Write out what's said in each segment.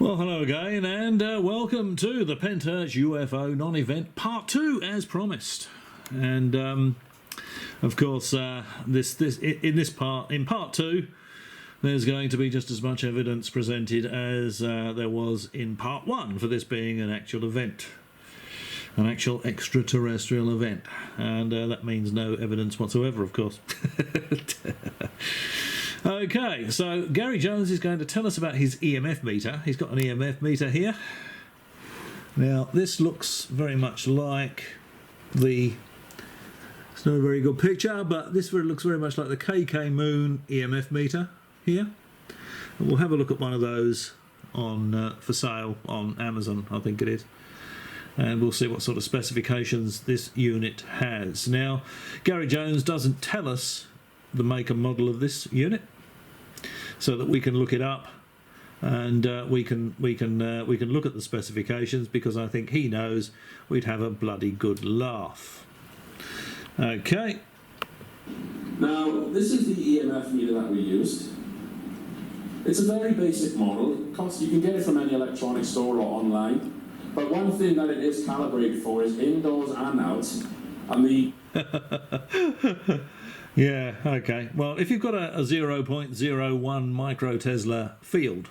Well, hello again, and welcome to the Pentyrch UFO non-event part 2, as promised. And of course, in part 2, there's going to be just as much evidence presented as there was in part 1 for this being an actual event, an actual extraterrestrial event, and that means no evidence whatsoever, of course. Okay, so Gary Jones is going to tell us about his EMF meter. He's got an EMF meter here. Now, this looks very much like it's not a very good picture, but this looks very much like the KK Moon EMF meter here. And we'll have a look at one of those on for sale on Amazon, I think it is. And we'll see what sort of specifications this unit has. Now, Gary Jones doesn't tell us the make and model of this unit, so that we can look it up, and we can look at the specifications, because I think he knows we'd have a bloody good laugh. Okay. Now, this is the EMF meter that we used. It's a very basic model. You can get it from any electronics store or online. But one thing that it is calibrated for is indoors and out. And the Yeah, okay. Well, if you've got a 0.01 microtesla field,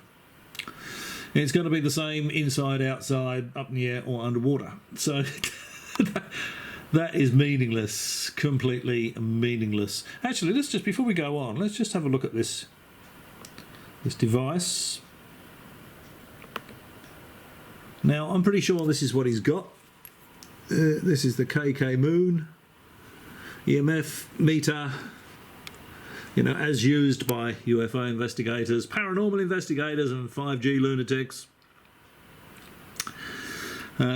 it's going to be the same inside, outside, up in the air or underwater. So that is meaningless, completely meaningless. Actually, let's just, before we go on, let's just have a look at this device. Now, I'm pretty sure this is what he's got. This is the KK Moon EMF meter, you know, as used by UFO investigators, paranormal investigators and 5G lunatics,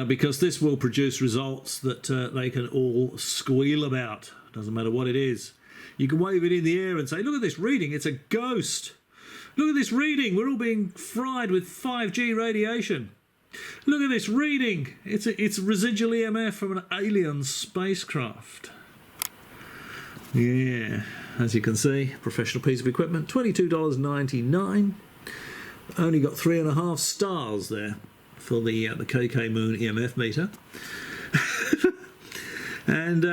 because this will produce results that they can all squeal about. Doesn't matter what it is. You can wave it in the air and say, look at this reading, it's a ghost. Look at this reading, we're all being fried with 5G radiation. Look at this reading, it's residual EMF from an alien spacecraft. Yeah, as you can see, professional piece of equipment, $22.99. Only got 3.5 stars there for the KK Moon EMF meter. And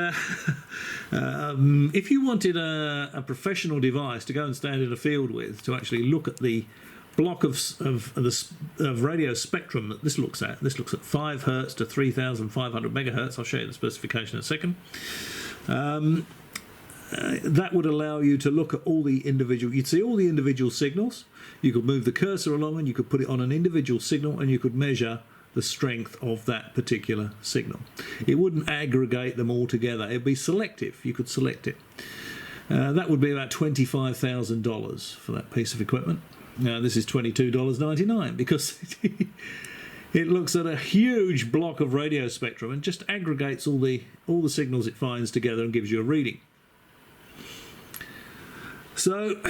if you wanted a professional device to go and stand in a field with, to actually look at the block of radio spectrum that this looks at 5 Hertz to 3,500 megahertz. I'll show you the specification in a second. That would allow you to look at all the individual, you'd see all the individual signals. You could move the cursor along and you could put it on an individual signal, and you could measure the strength of that particular signal. It wouldn't aggregate them all together, it'd be selective. You could select it. That would be about $25,000 for that piece of equipment. Now, this is $22.99 because it looks at a huge block of radio spectrum and just aggregates all the signals it finds together and gives you a reading. So,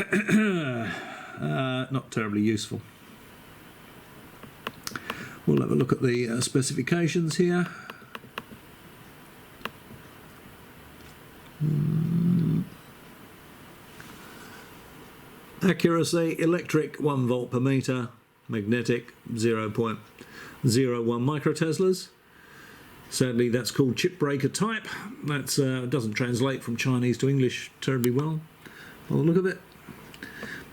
not terribly useful. We'll have a look at the specifications here. Accuracy, electric 1 volt per meter, magnetic 0.01 microteslas. Sadly, that's called chip breaker type. That doesn't translate from Chinese to English terribly well. By the look of it.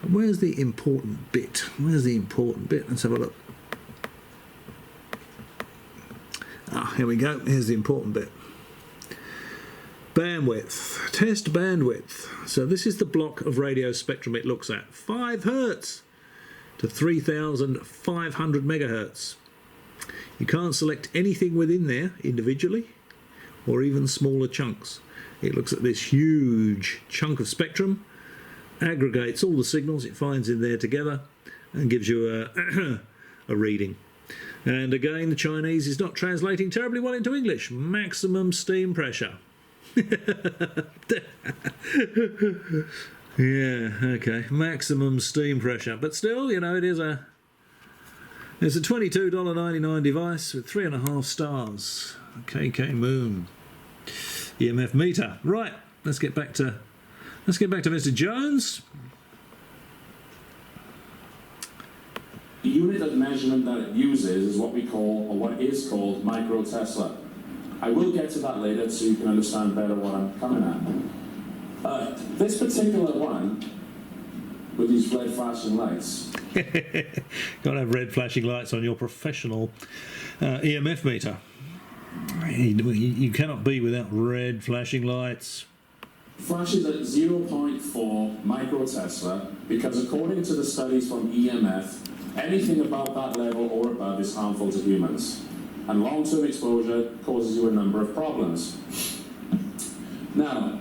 But where's the important bit? Where's the important bit? Let's have a look. Ah, here we go. Here's the important bit. Bandwidth. Test bandwidth. So this is the block of radio spectrum it looks at. 5 Hertz to 3,500 megahertz. You can't select anything within there individually, or even smaller chunks. It looks at this huge chunk of spectrum, aggregates all the signals it finds in there together, and gives you a reading. And again, the Chinese is not translating terribly well into English. Maximum steam pressure. Yeah, okay, maximum steam pressure. But still, you know, it's a $22.99 device with 3.5 stars. KK Moon EMF meter. Right, let's get back to Mr. Jones. the unit of measurement that it uses is what we call, or what is called, micro-Tesla. I will get to that later so you can understand better what I'm coming at. This particular one, with these red flashing lights. Got to have red flashing lights on your professional EMF meter. You cannot be without red flashing lights. Flashes at 0.4 microtesla because according to the studies from EMF, anything above that level or above is harmful to humans. And long-term exposure causes you a number of problems. Now,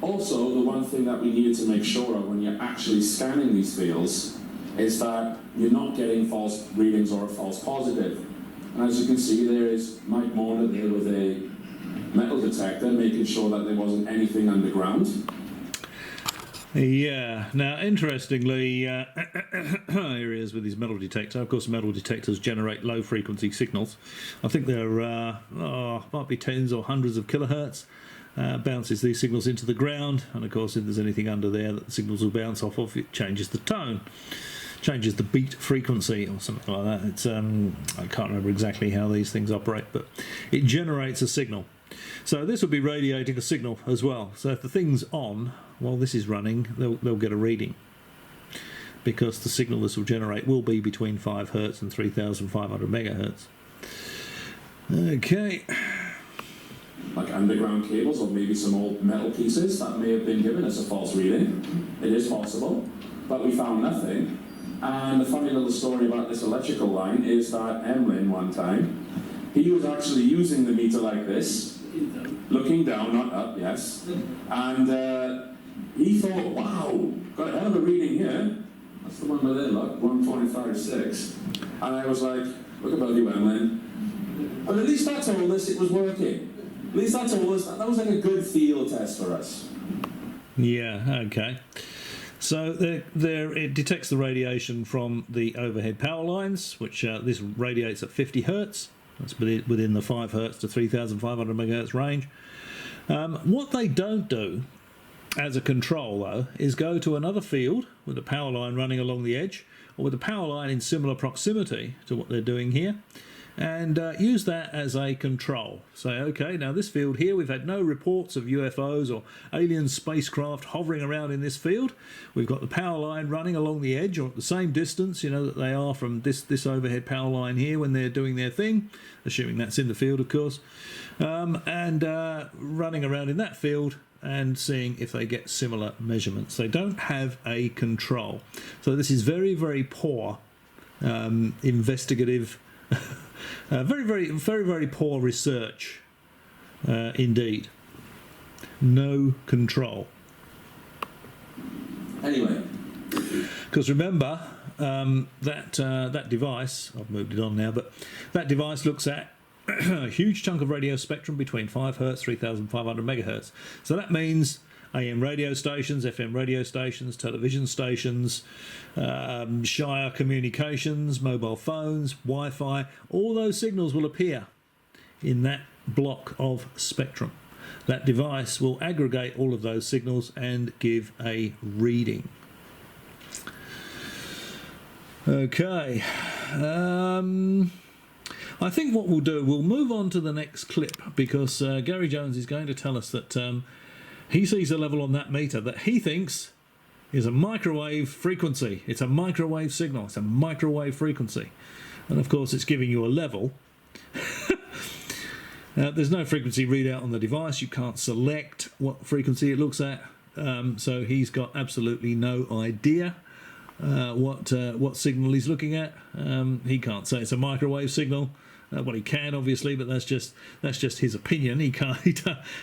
also, the one thing that we needed to make sure of when you're actually scanning these fields is that you're not getting false readings or a false positive. And as you can see, there is Mike Morner there with a metal detector, making sure that there wasn't anything underground. Yeah, now interestingly, here he is with his metal detector. Of course, metal detectors generate low frequency signals. I think they're, might be tens or hundreds of kilohertz. Bounces these signals into the ground, and of course if there's anything under there that the signals will bounce off of, it changes the tone, changes the beat frequency or something like that. It's I can't remember exactly how these things operate, but it generates a signal. So this will be radiating a signal as well. So if the thing's on while this is running, they'll get a reading, because the signal this will generate will be between 5 Hertz and 3,500 megahertz. Okay. Like underground cables or maybe some old metal pieces that may have been given as a false reading. It is possible, but we found nothing. And the funny little story about this electrical line is that Emlyn, one time, he was actually using the meter like this, looking down, not up, yes, and he thought, wow, got a hell of a reading here. That's the one with it, look, 125.6. And I was like, look about you, Emlyn. But at least that told us it was working. At least that told us that was like a good field test for us. Yeah, okay. So there it detects the radiation from the overhead power lines, which this radiates at 50 Hertz. That's within the 5 Hertz to 3,500 megahertz range. What they don't do as a control, though, is go to another field with a power line running along the edge, or with a power line in similar proximity to what they're doing here, and use that as a control. Say, okay, now this field here, we've had no reports of UFOs or alien spacecraft hovering around in this field. We've got the power line running along the edge, or at the same distance, you know, that they are from this overhead power line here when they're doing their thing, assuming that's in the field, of course, and running around in that field and seeing if they get similar measurements. They don't have a control. So this is very, very poor investigative very poor research indeed. No control. Anyway, because remember that device, I've moved it on now, but that device looks at a huge chunk of radio spectrum between 5 Hertz, 3,500 megahertz. So that means AM radio stations, FM radio stations, television stations, Shire communications, mobile phones, Wi-Fi, all those signals will appear in that block of spectrum. That device will aggregate all of those signals and give a reading. Okay. I think what we'll do, we'll move on to the next clip, because Gary Jones is going to tell us that he sees a level on that meter that he thinks is a microwave frequency. It's a microwave signal. It's a microwave frequency. And of course it's giving you a level. There's no frequency readout on the device. You can't select what frequency it looks at. So he's got absolutely no idea what signal he's looking at. He can't say it's a microwave signal. Well, he can obviously, but that's just his opinion. He can't.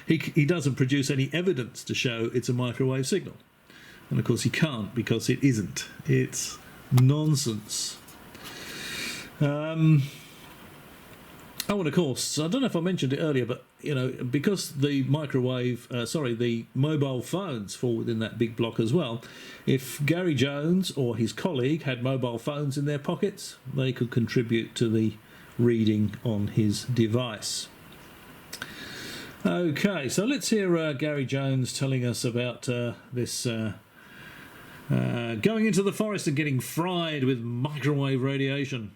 He doesn't produce any evidence to show it's a microwave signal, and of course he can't, because it isn't. It's nonsense. Oh, and of course, I don't know if I mentioned it earlier, but you know, because the the mobile phones fall within that big block as well. If Gary Jones or his colleague had mobile phones in their pockets, they could contribute to the reading on his device. Okay, so let's hear Gary Jones telling us about this Going into the forest and getting fried with microwave radiation.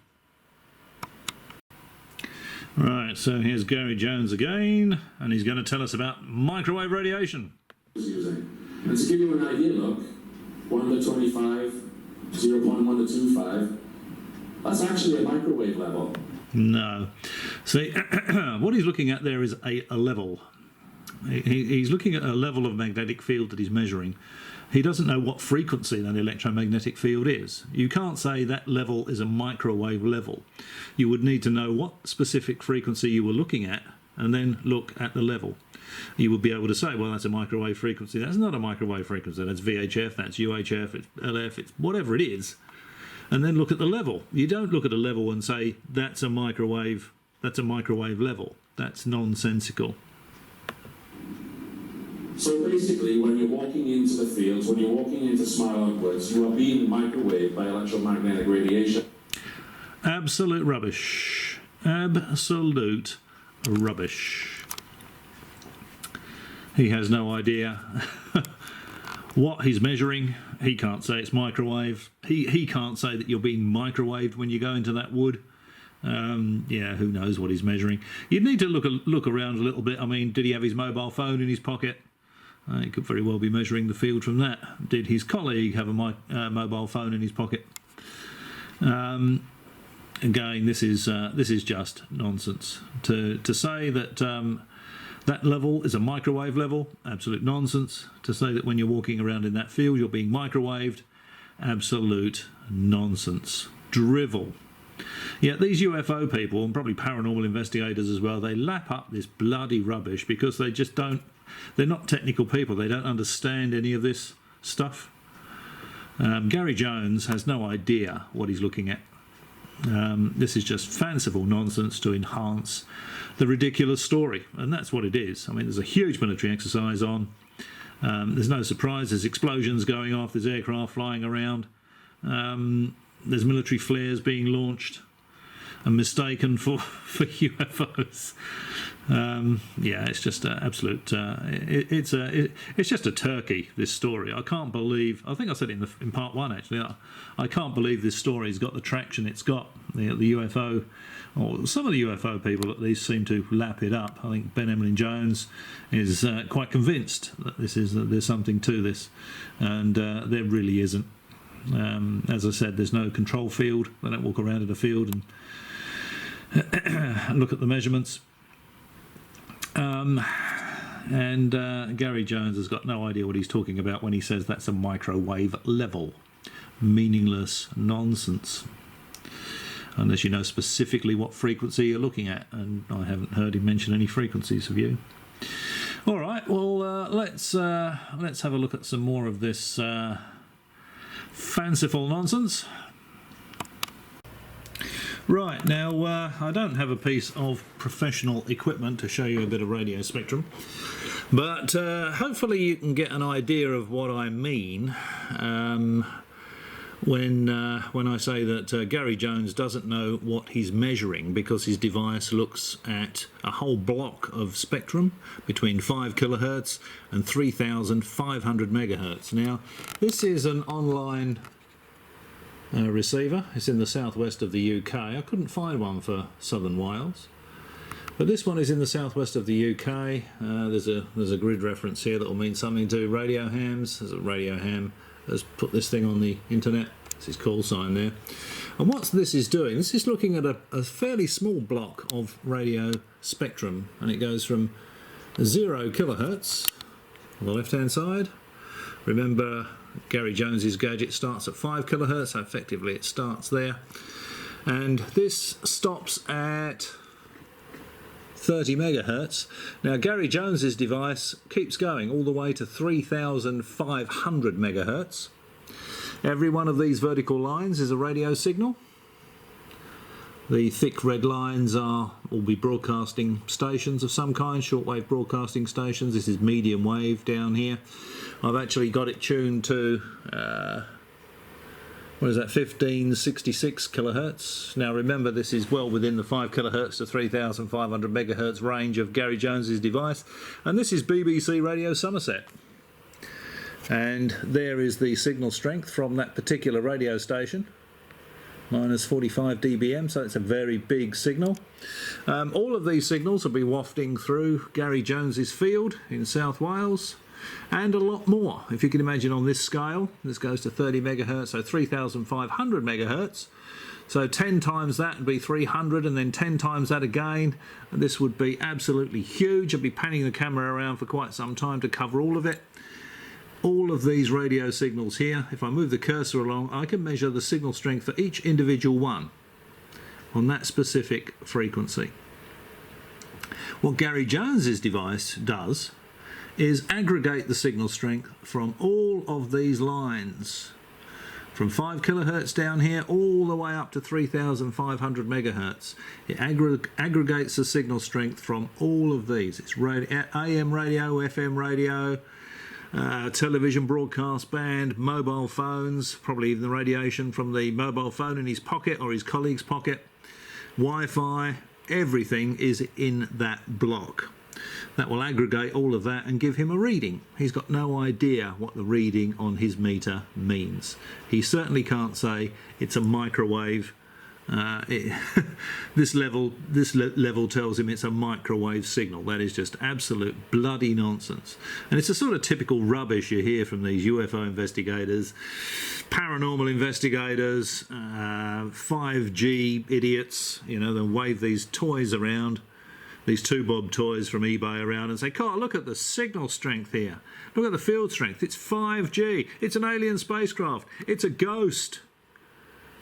Right, so here's Gary Jones again, and he's going to tell us about microwave radiation. And to give you an idea, look, 1 to 25, 0.1 to 25, that's actually a microwave level. No. See, what he's looking at there is a level. He's looking at a level of magnetic field that he's measuring. He doesn't know what frequency that electromagnetic field is. You can't say that level is a microwave level. You would need to know what specific frequency you were looking at and then look at the level. You would be able to say, well, that's a microwave frequency. That's not a microwave frequency. That's VHF, that's UHF, it's LF, it's whatever it is. And then look at the level. You don't look at a level and say, that's a microwave level. That's nonsensical. So basically, when you're walking into the fields, when you're walking into Smile Upwards, you are being microwaved by electromagnetic radiation. Absolute rubbish. Absolute rubbish. He has no idea what he's measuring. He can't say it's microwave. He can't say that you're being microwaved when you go into that wood. Yeah, who knows what he's measuring. You'd need to look around a little bit. I mean, did he have his mobile phone in his pocket? He could very well be measuring the field from that. Did his colleague have a mobile phone in his pocket? Again, this is just nonsense. To say that that level is a microwave level, absolute nonsense. To say that when you're walking around in that field you're being microwaved, absolute nonsense. Drivel. Yeah, these UFO people, and probably paranormal investigators as well, they lap up this bloody rubbish because they just don't, they're not technical people, they don't understand any of this stuff. Gary Jones has no idea what he's looking at. This is just fanciful nonsense to enhance the ridiculous story, and that's what it is. I mean, there's a huge military exercise on. There's no surprise, there's explosions going off, there's aircraft flying around. There's military flares being launched and mistaken for UFOs. Yeah, it's just absolute. It's just a turkey. This story. I can't believe. I think I said it in part one actually. I can't believe this story's got the traction it's got. The UFO, or some of the UFO people at least, seem to lap it up. I think Ben Emlyn-Jones is quite convinced that there's something to this, and there really isn't. As I said, there's no control field. They don't walk around in a field and look at the measurements. Gary Jones has got no idea what he's talking about when he says that's a microwave level. Meaningless nonsense. Unless you know specifically what frequency you're looking at, and I haven't heard him mention any frequencies, have you? All right, well, let's have a look at some more of this fanciful nonsense. Right, now I don't have a piece of professional equipment to show you a bit of radio spectrum, but hopefully you can get an idea of what I mean when I say that Gary Jones doesn't know what he's measuring because his device looks at a whole block of spectrum between 5 kilohertz and 3,500 megahertz. Now, this is an online receiver. It's in the southwest of the UK. I couldn't find one for Southern Wales, but this one is in the southwest of the UK. There's a grid reference here that will mean something to radio hams. There's a radio ham has put this thing on the internet. It's his call sign there. And what this is doing, this is looking at a fairly small block of radio spectrum, and it goes from 0 kilohertz on the left hand side. Remember, Gary Jones's gadget starts at 5 kilohertz, so effectively it starts there, and this stops at 30 megahertz. Now, Gary Jones's device keeps going all the way to 3,500 megahertz. Every one of these vertical lines is a radio signal. The thick red lines will be broadcasting stations of some kind, shortwave broadcasting stations. This is medium wave down here. I've actually got it tuned to, what is that, 1566 kilohertz. Now remember, this is well within the 5 kilohertz to 3,500 megahertz range of Gary Jones's device, and this is BBC Radio Somerset. And there is the signal strength from that particular radio station. Minus 45 dBm, so it's a very big signal. All of these signals will be wafting through Gary Jones's field in South Wales, and a lot more. If you can imagine on this scale, this goes to 30 megahertz, so 3,500 megahertz. So 10 times that would be 300, and then 10 times that again. And this would be absolutely huge. I'd be panning the camera around for quite some time to cover all of it. All of these radio signals here, if I move the cursor along, I can measure the signal strength for each individual one on that specific frequency. What Gary Jones's device does is aggregate the signal strength from all of these lines, from 5 kilohertz down here all the way up to 3,500 megahertz. It aggregates the signal strength from all of these. It's AM radio, FM radio, television broadcast band, mobile phones, probably even the radiation from the mobile phone in his pocket or his colleague's pocket, Wi-Fi, everything is in that block. That will aggregate all of that and give him a reading. He's got no idea what the reading on his meter means. He certainly can't say it's a microwave. This level tells him it's a microwave signal. That is just absolute bloody nonsense. And it's the sort of typical rubbish you hear from these UFO investigators, paranormal investigators, 5G idiots. You know, they'll wave these toys around, these 2-bob toys from eBay around, and say, "God, look at the signal strength here. Look at the field strength. It's 5G. It's an alien spacecraft. It's a ghost."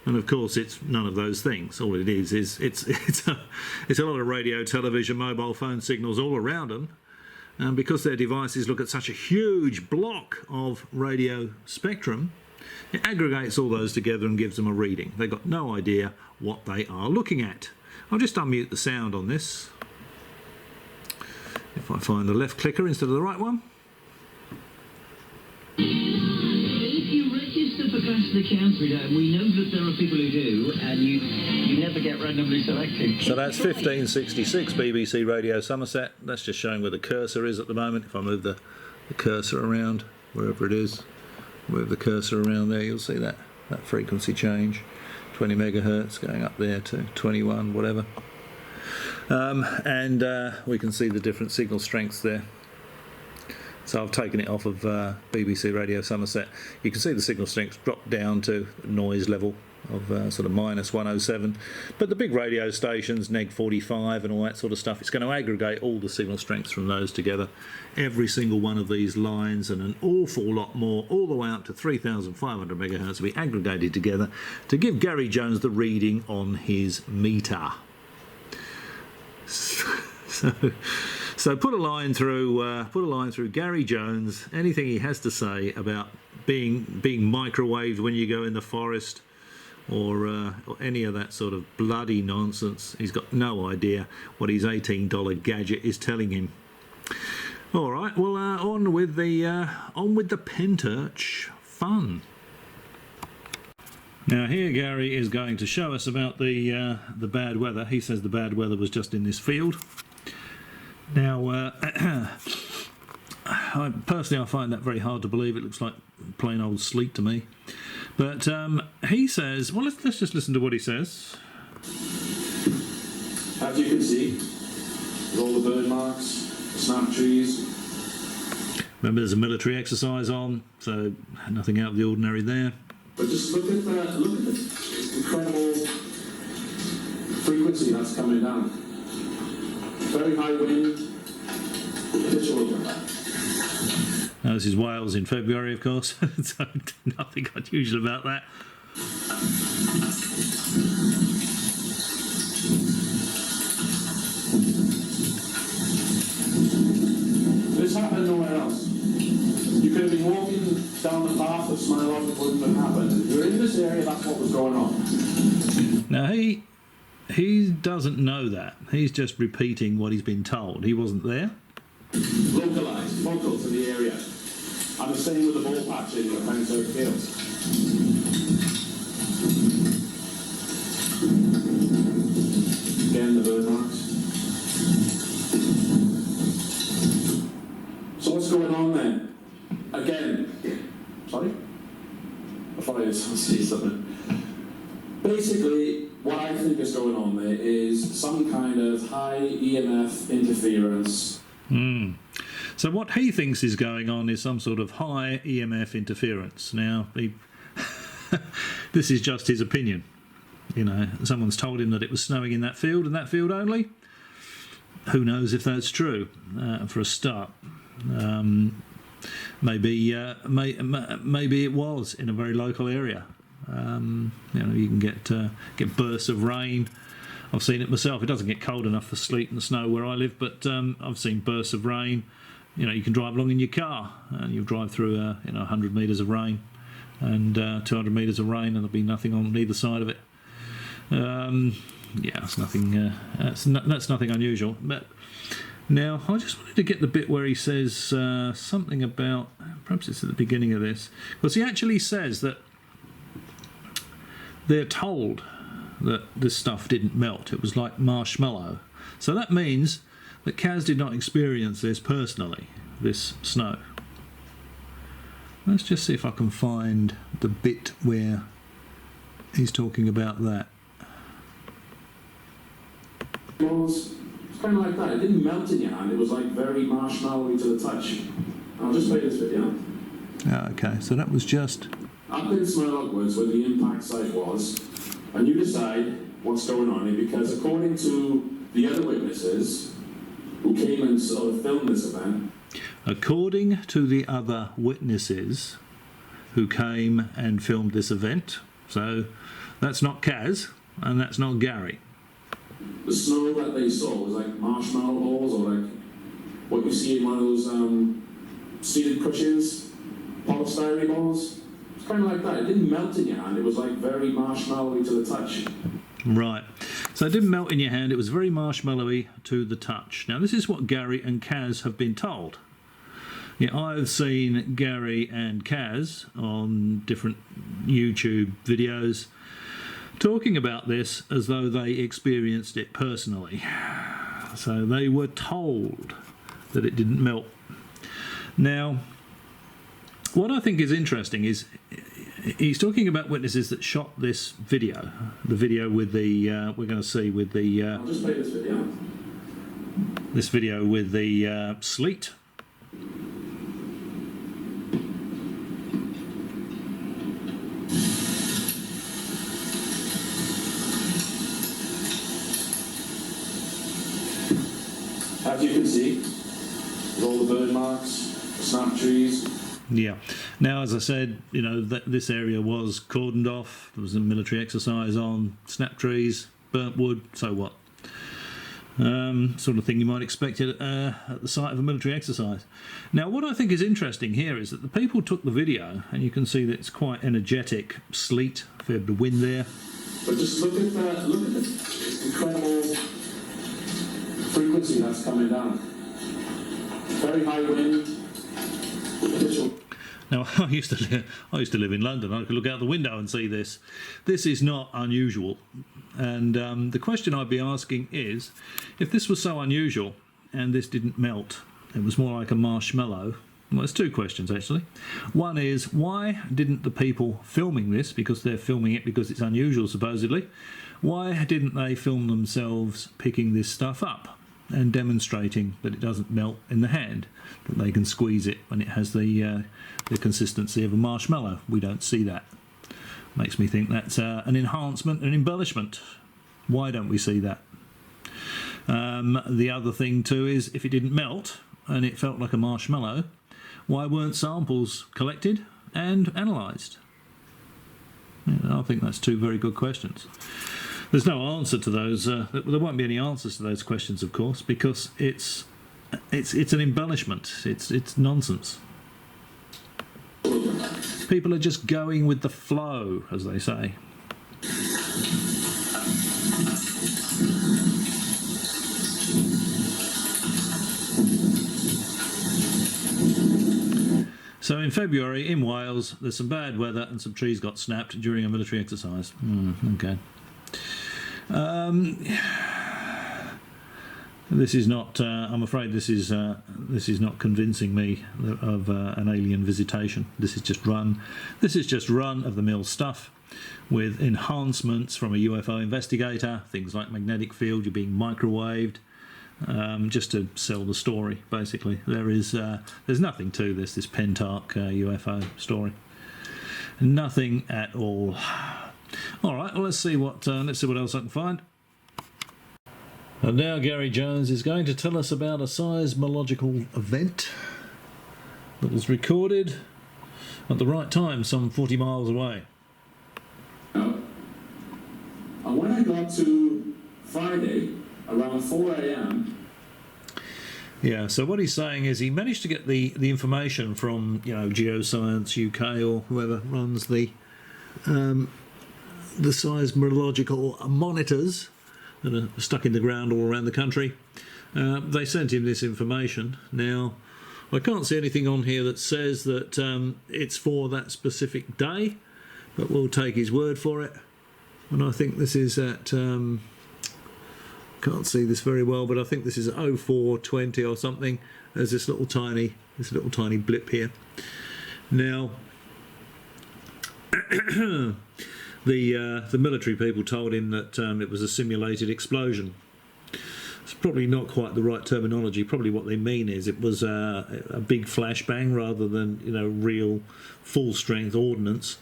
And of course, it's none of those things. All it is it's a lot of radio, television, mobile phone signals all around them. And because their devices look at such a huge block of radio spectrum, it aggregates all those together and gives them a reading. They've got no idea what they are looking at. I'll just unmute the sound on this. If I find the left clicker instead of the right one. The country, we know that there are people who do, and you never get randomly selected. So that's 1566 BBC Radio Somerset. That's just showing where the cursor is at the moment. If I move the cursor around, wherever it is, move the cursor around there, you'll see that frequency change. 20 megahertz going up there to 21, whatever. And we can see the different signal strengths there. So I've taken it off of BBC Radio Somerset. You can see the signal strength drop down to noise level of sort of minus 107. But the big radio stations, neg 45 and all that sort of stuff, it's going to aggregate all the signal strengths from those together. Every single one of these lines and an awful lot more, all the way up to 3,500 megahertz will be aggregated together to give Gary Jones the reading on his meter. So put a line through Gary Jones. Anything he has to say about being microwaved when you go in the forest, or any of that sort of bloody nonsense. He's got no idea what his $18 gadget is telling him. All right, well, on with the Pentyrch fun. Now here Gary is going to show us about the bad weather. He says the bad weather was just in this field. Now, personally, I find that very hard to believe. It looks like plain old sleet to me. But he says, well, let's just listen to what he says. As you can see, with all the bird marks, snap trees. Remember, there's a military exercise on, so nothing out of the ordinary there. But just look at the incredible frequency that's coming down. Very high wind. Now, this is Wales in February, of course, so nothing unusual about that. This happened nowhere else. You could have been walking down the path of Smile, it wouldn't have happened. If you're in this area, that's what was going on. Now, he doesn't know that. He's just repeating what he's been told. He wasn't there. Localised, local to the area. And the same with the ball patch in the Pentyrch Fields. Again, the bird marks. So what's going on then? Again, quiet, I'll say something. Basically, what I think is going on there is some kind of high EMF interference. So what he thinks is going on is some sort of high EMF interference. Now, this is just his opinion. You know, someone's told him that it was snowing in that field and that field only. Who knows if that's true, for a start. Maybe it was in a very local area. You know, you can get bursts of rain. I've seen it myself. It doesn't get cold enough for sleet and snow where I live, but I've seen bursts of rain. You know, you can drive along in your car and you'll drive through 100 metres of rain and 200 metres of rain, and there'll be nothing on either side of it. Yeah, it's nothing. That's nothing unusual. But now I just wanted to get the bit where he says something about. Perhaps it's at the beginning of this, because he actually says that they're told that this stuff didn't melt. It was like marshmallow. So that means that Kaz did not experience this personally, this snow. Let's just see if I can find the bit where he's talking about that. It's kind of like that. It didn't melt in your hand. It was like very marshmallowy to the touch. I'll just play this video. Okay, so that was just... Up in Smirnock Woods, where the impact site was, and you decide what's going on here, because according to the other witnesses who came and sort of filmed this event... According to the other witnesses who came and filmed this event, so that's not Kaz and that's not Gary. The snow that they saw was like marshmallow balls, or like what you see in one of those seated cushions, polystyrene balls. It's kind of like that. It didn't melt in your hand. It was like very marshmallowy to the touch. Right. So it didn't melt in your hand. It was very marshmallowy to the touch. Now, this is what Gary and Kaz have been told. Yeah, I've seen Gary and Kaz on different YouTube videos talking about this as though they experienced it personally. So they were told that it didn't melt. Now, what I think is interesting is he's talking about witnesses that shot this video, the video with the we're going to see with the I'll just play this video. This video with the sleet. As you can see, with all the bird marks, the snap trees. Yeah. Now, as I said, you know, that this area was cordoned off. There was a military exercise on. Snap trees, burnt wood. So what? Sort of thing you might expect at the site of a military exercise. Now, what I think is interesting here is that the people took the video, and you can see that it's quite energetic sleet, a fair bit of wind there. But just look at the incredible frequency that's coming down. Very high wind. Now, I used to live in London. I could look out the window and see this. This is not unusual. And the question I'd be asking is, if this was so unusual and this didn't melt, it was more like a marshmallow. Well, there's two questions, actually. One is, why didn't the people filming this, because they're filming it because it's unusual, supposedly, why didn't they film themselves picking this stuff up and demonstrating that it doesn't melt in the hand, that they can squeeze it when it has the consistency of a marshmallow? We don't see that. Makes me think that's an enhancement, an embellishment. Why don't we see that? The other thing too is, if it didn't melt and it felt like a marshmallow, why weren't samples collected and analysed? I think that's two very good questions. There's no answer to those. There won't be any answers to those questions, of course, because it's an embellishment. It's nonsense. People are just going with the flow, as they say. So in February in Wales, there's some bad weather and some trees got snapped during a military exercise. Okay. This is not. I'm afraid this is not convincing me of an alien visitation. This is just run. This is just run-of-the-mill stuff with enhancements from a UFO investigator. Things like magnetic field. You're being microwaved, just to sell the story. Basically, there's nothing to this Pentyrch UFO story. Nothing at all. All right. Well, let's see what else I can find. And now Gary Jones is going to tell us about a seismological event that was recorded at the right time, some 40 miles away. And when I got to Friday, around 4 a.m. Yeah, so what he's saying is he managed to get the information from, Geoscience UK or whoever runs the seismological monitors that are stuck in the ground all around the country. They sent him this information. Now, I can't see anything on here that says that it's for that specific day, but we'll take his word for it. And I think this is at, can't see this very well, but I think this is 0420 or something. There's this little tiny blip here. Now, the military people told him that it was a simulated explosion. It's probably not quite the right terminology. Probably what they mean is it was a big flashbang rather than real full-strength ordnance.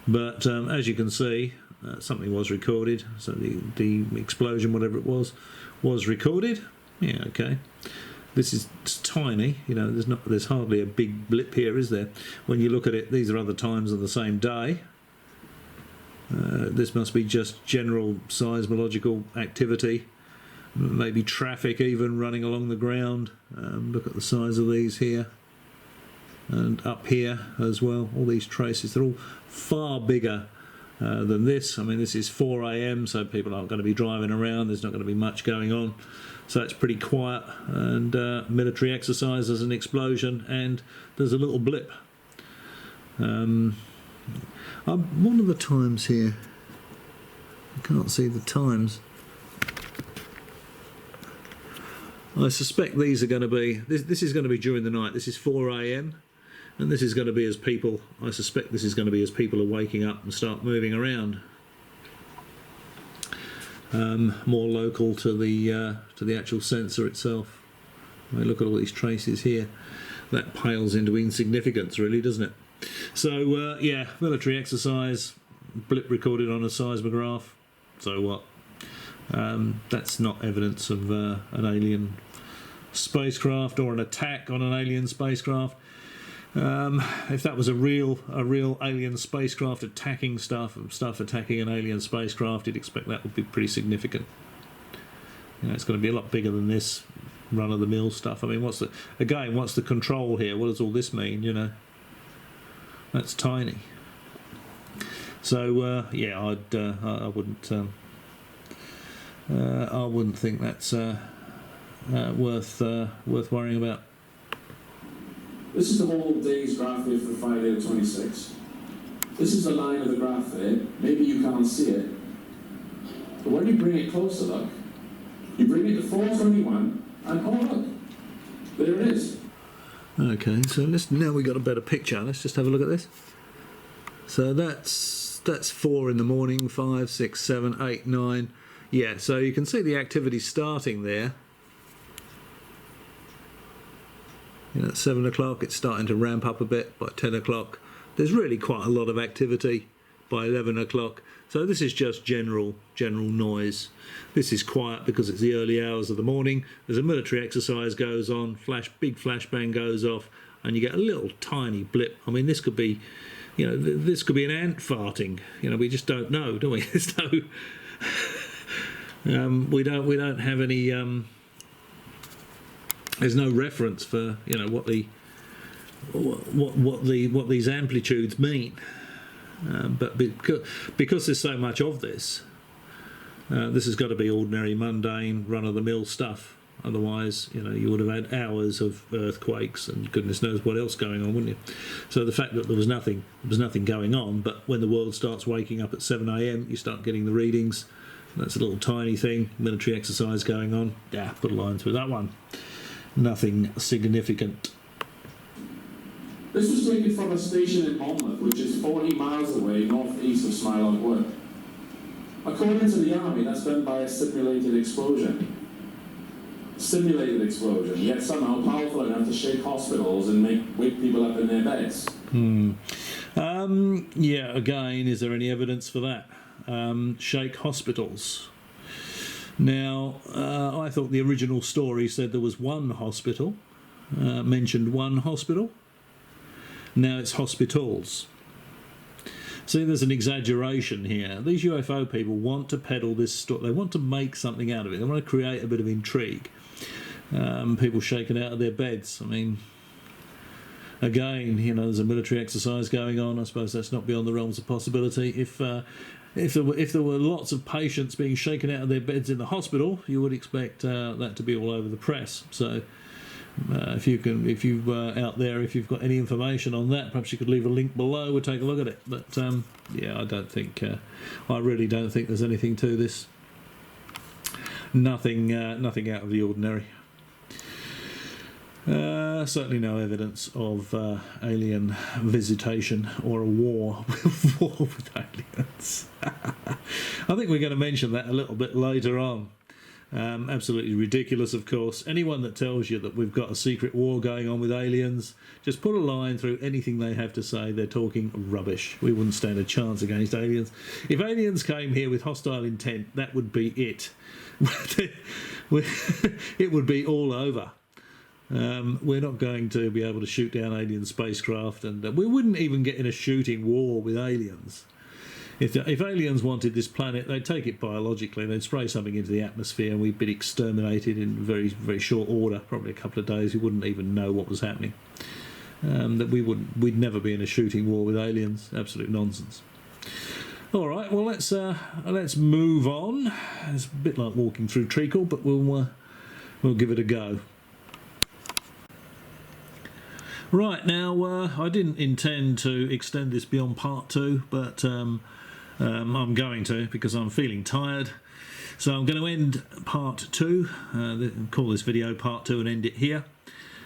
But as you can see, something was recorded. So the explosion, whatever it was recorded. Yeah, okay. This is tiny. There's hardly a big blip here, is there? When you look at it, these are other times of the same day. This must be just general seismological activity, maybe traffic even running along the ground. Look at the size of these here and up here as well. All these traces, they're all far bigger than this. I mean, this is 4 a.m, so people aren't going to be driving around. There's not going to be much going on, so it's pretty quiet. And military exercise, there's an explosion and there's a little blip. One of the times here, I can't see the times. I suspect these are going to be, this is going to be during the night. This is 4 a.m, and this is going to be as people, I suspect this is going to be as people are waking up and start moving around. More local to the actual sensor itself. I mean, look at all these traces here. That pales into insignificance, really, doesn't it? So, yeah, military exercise, blip recorded on a seismograph. So what? That's not evidence of an alien spacecraft or an attack on an alien spacecraft. If that was a real alien spacecraft attacking stuff attacking an alien spacecraft, you'd expect that would be pretty significant. It's going to be a lot bigger than this run-of-the-mill stuff. I mean, what's the control here? What does all this mean? That's tiny. So yeah, I wouldn't think that's worth worrying about. This is the whole day's graph here for Friday the 26th. This is the line of the graph there. Maybe you can't see it, but when you bring it closer, look, you bring it to 421, and oh look, there it is. Okay, so now we got a better picture. Let's just have a look at this. So that's 4 in the morning, 5, 6, 7, 8, 9. Yeah, so you can see the activity starting there. At 7 o'clock, it's starting to ramp up a bit. By 10 o'clock, there's really quite a lot of activity. By 11 o'clock, so this is just general noise. This is quiet because it's the early hours of the morning. As a military exercise goes on, big flashbang goes off, and you get a little tiny blip. I mean, this could be, this could be an ant farting. We just don't know, do we? There's no, we don't have any. There's no reference for what these amplitudes mean. But because there's so much of this, this has got to be ordinary, mundane, run-of-the-mill stuff. Otherwise, you would have had hours of earthquakes and goodness knows what else going on, wouldn't you? So the fact that there was nothing going on, but when the world starts waking up at 7 a.m, you start getting the readings. That's a little tiny thing, military exercise going on. Yeah, put a line through that one. Nothing significant. This was taken from a station in Monmouth, which is 40 miles away northeast of Smilog Wood. According to the Army, that's done by a simulated explosion. Simulated explosion, yet somehow powerful enough to shake hospitals and wake people up in their beds. Yeah, again, is there any evidence for that? Shake hospitals. Now, I thought the original story said there was one hospital, mentioned one hospital. Now it's hospitals. See, there's an exaggeration here. These UFO people want to peddle this story. They want to make something out of it. They want to create a bit of intrigue. People shaking out of their beds. I mean, again, you know, there's a military exercise going on. I suppose that's not beyond the realms of possibility. If there were lots of patients being shaken out of their beds in the hospital, you would expect that to be all over the press. So, if you've out there, if you've got any information on that, perhaps you could leave a link below. We'll take a look at it. But yeah, I really don't think there's anything to this. Nothing out of the ordinary. Certainly no evidence of alien visitation or a war with aliens. I think we're going to mention that a little bit later on. Absolutely ridiculous, of course. Anyone that tells you that we've got a secret war going on with aliens, just put a line through anything they have to say. They're talking rubbish. We wouldn't stand a chance against aliens. If aliens came here with hostile intent, that would be it. It would be all over. We're not going to be able to shoot down alien spacecraft, and we wouldn't even get in a shooting war with aliens. If aliens wanted this planet, they'd take it biologically, they'd spray something into the atmosphere and we'd be exterminated in very, very short order, probably a couple of days. We wouldn't even know what was happening. We'd never be in a shooting war with aliens. Absolute nonsense. All right, well, let's move on. It's a bit like walking through treacle, but we'll give it a go. Right, now, I didn't intend to extend this beyond part 2, but I'm going to, because I'm feeling tired. So I'm going to end part 2, call this video part 2 and end it here.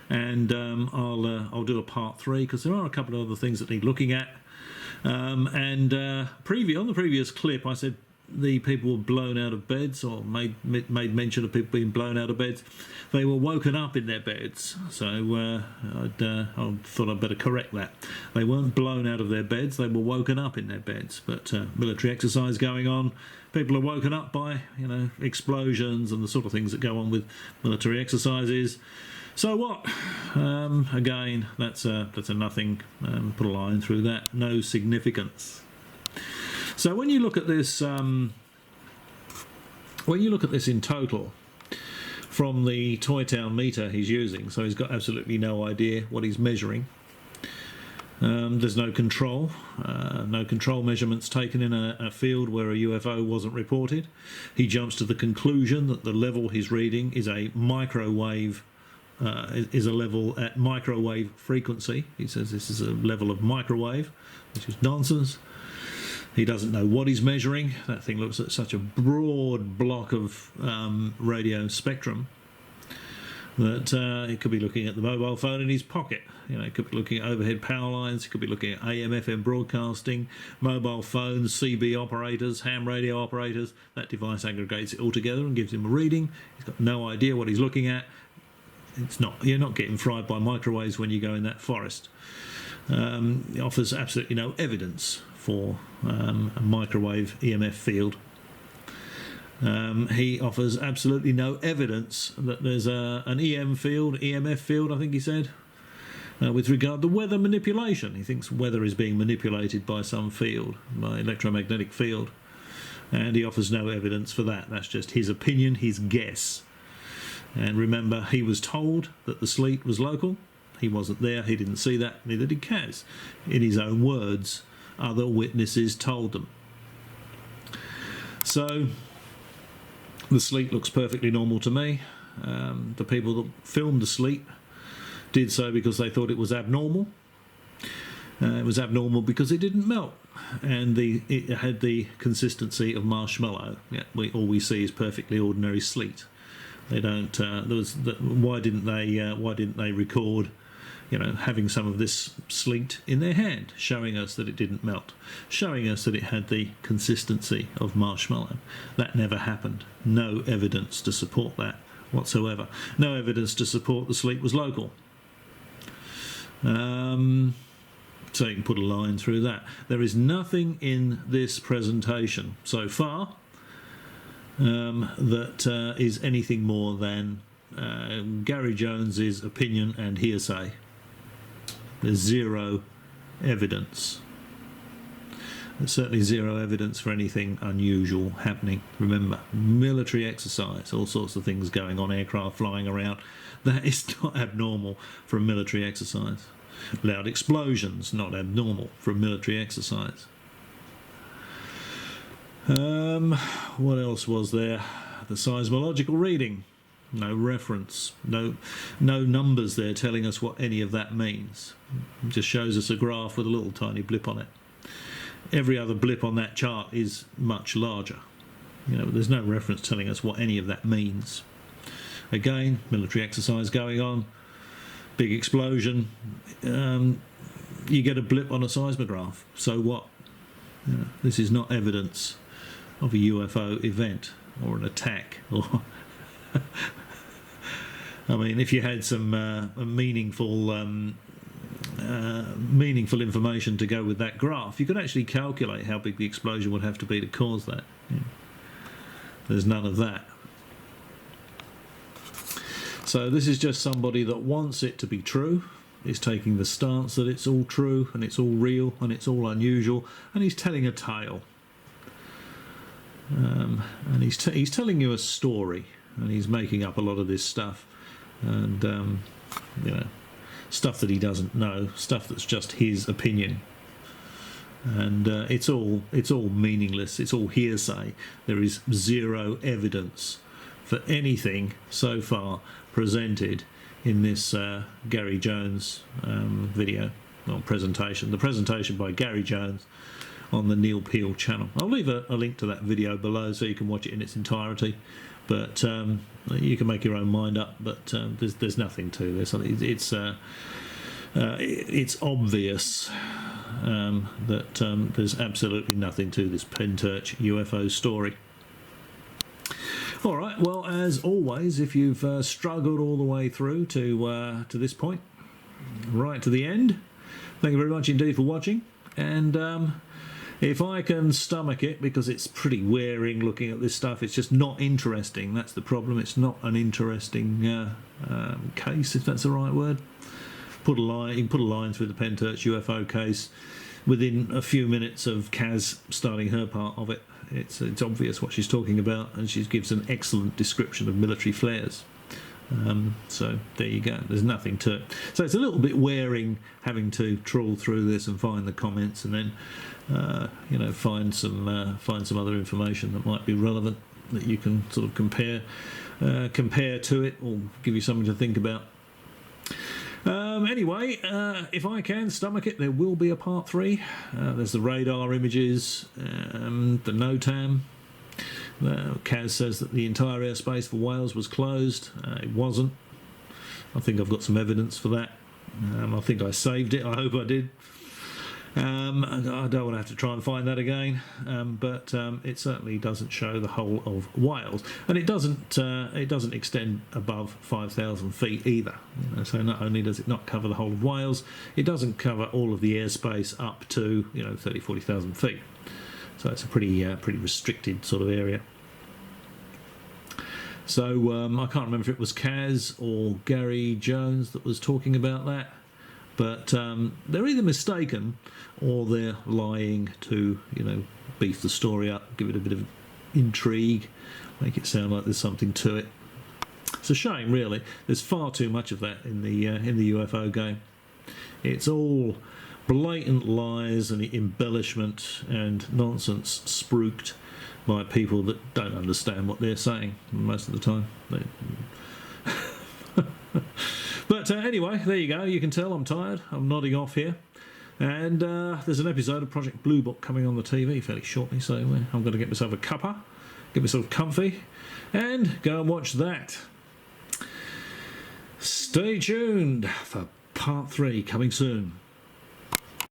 And I'll do a part 3, because there are a couple of other things that need looking at. On the previous clip, I said the people were blown out of beds, or made mention of people being blown out of beds. They were woken up in their beds, so I thought I'd better correct that. They weren't blown out of their beds, they were woken up in their beds. But military exercise going on, people are woken up by, you know, explosions and the sort of things that go on with military exercises. So what? Again, that's a nothing. Put a line through that. No significance. So when you look at this, in total, from the Toy Town meter he's using, so he's got absolutely no idea what he's measuring. There's no control measurements taken in a field where a UFO wasn't reported. He jumps to the conclusion that the level he's reading is a microwave. Is a level at microwave frequency. He says this is a level of microwave, which is nonsense. He doesn't know what he's measuring. That thing looks at such a broad block of radio spectrum that he could be looking at the mobile phone in his pocket. You know, he could be looking at overhead power lines. He could be looking at AM, FM broadcasting, mobile phones, CB operators, ham radio operators. That device aggregates it all together and gives him a reading. He's got no idea what he's looking at. You're not getting fried by microwaves when you go in that forest. It offers absolutely no evidence for a microwave EMF field. He offers absolutely no evidence that there's an EMF field, I think he said, with regard to weather manipulation. He thinks weather is being manipulated by some field, by electromagnetic field, and he offers no evidence for that. That's just his opinion, his guess. And remember, he was told that the sleet was local. He wasn't there, he didn't see that, neither did Kaz. In his own words, other witnesses told them. So, the sleet looks perfectly normal to me. The people that filmed the sleet did so because they thought it was abnormal. It was abnormal because it didn't melt. and it had the consistency of marshmallow. Yeah, all we see is perfectly ordinary sleet. They don't. Why didn't they record, having some of this sleet in their hand, showing us that it didn't melt, showing us that it had the consistency of marshmallow? That never happened. No evidence to support that whatsoever. No evidence to support the sleet was local. So you can put a line through that. There is nothing in this presentation so far that is anything more than Gary Jones's opinion and hearsay. There's zero evidence. There's certainly zero evidence for anything unusual happening. Remember, military exercise, all sorts of things going on, aircraft flying around. That is not abnormal for a military exercise. Loud explosions, not abnormal for a military exercise. What else was there? The seismological reading. No reference. No numbers there telling us what any of that means. It just shows us a graph with a little tiny blip on it. Every other blip on that chart is much larger. There's no reference telling us what any of that means. Again, military exercise going on, big explosion, you get a blip on a seismograph. So what? This is not evidence of a UFO event or an attack. Or I mean, if you had some meaningful information to go with that graph, you could actually calculate how big the explosion would have to be to cause that. There's none of that. So this is just somebody that wants it to be true, is taking the stance that it's all true and it's all real and it's all unusual, and he's telling a tale. And he's telling you a story, and he's making up a lot of this stuff, and stuff that he doesn't know, stuff that's just his opinion, and it's all meaningless. It's all hearsay. There is zero evidence for anything so far presented in this Gary Jones video or presentation. The presentation by Gary Jones on the Neil Peel channel. I'll leave a link to that video below so you can watch it in its entirety, but you can make your own mind up, but there's nothing to this. It's obvious that there's absolutely nothing to this Pentyrch UFO story. All right, well, as always, if you've struggled all the way through to this point, right to the end, thank you very much indeed for watching, and if I can stomach it, because it's pretty wearing looking at this stuff, it's just not interesting. That's the problem. It's not an interesting case, if that's the right word. You can put a line through the Pentyrch UFO case within a few minutes of Kaz starting her part of it. It's obvious what she's talking about, and she gives an excellent description of military flares. So there you go. There's nothing to it. So it's a little bit wearing having to trawl through this and find the comments, and then find some other information that might be relevant that you can sort of compare to it, or give you something to think about. Anyway, if I can stomach it, there will be a part 3. There's the radar images, the NOTAM. Kaz says that the entire airspace for Wales was closed. It wasn't. I think I've got some evidence for that. I think I saved it. I hope I did. I don't want to have to try and find that again, but it certainly doesn't show the whole of Wales, and it doesn't extend above 5,000 feet either. So not only does it not cover the whole of Wales, it doesn't cover all of the airspace up to 30,000-40,000 feet. So it's a pretty restricted sort of area. So I can't remember if it was Kaz or Gary Jones that was talking about that. But they're either mistaken or they're lying to, beef the story up, give it a bit of intrigue, make it sound like there's something to it. It's a shame, really. There's far too much of that in the UFO game. It's all blatant lies and embellishment and nonsense spruiked by people that don't understand what they're saying most of the time. But anyway, there you go. You can tell I'm tired. I'm nodding off here. And there's an episode of Project Blue Book coming on the TV fairly shortly, so I'm going to get myself a cuppa, get myself comfy, and go and watch that. Stay tuned for part 3 coming soon.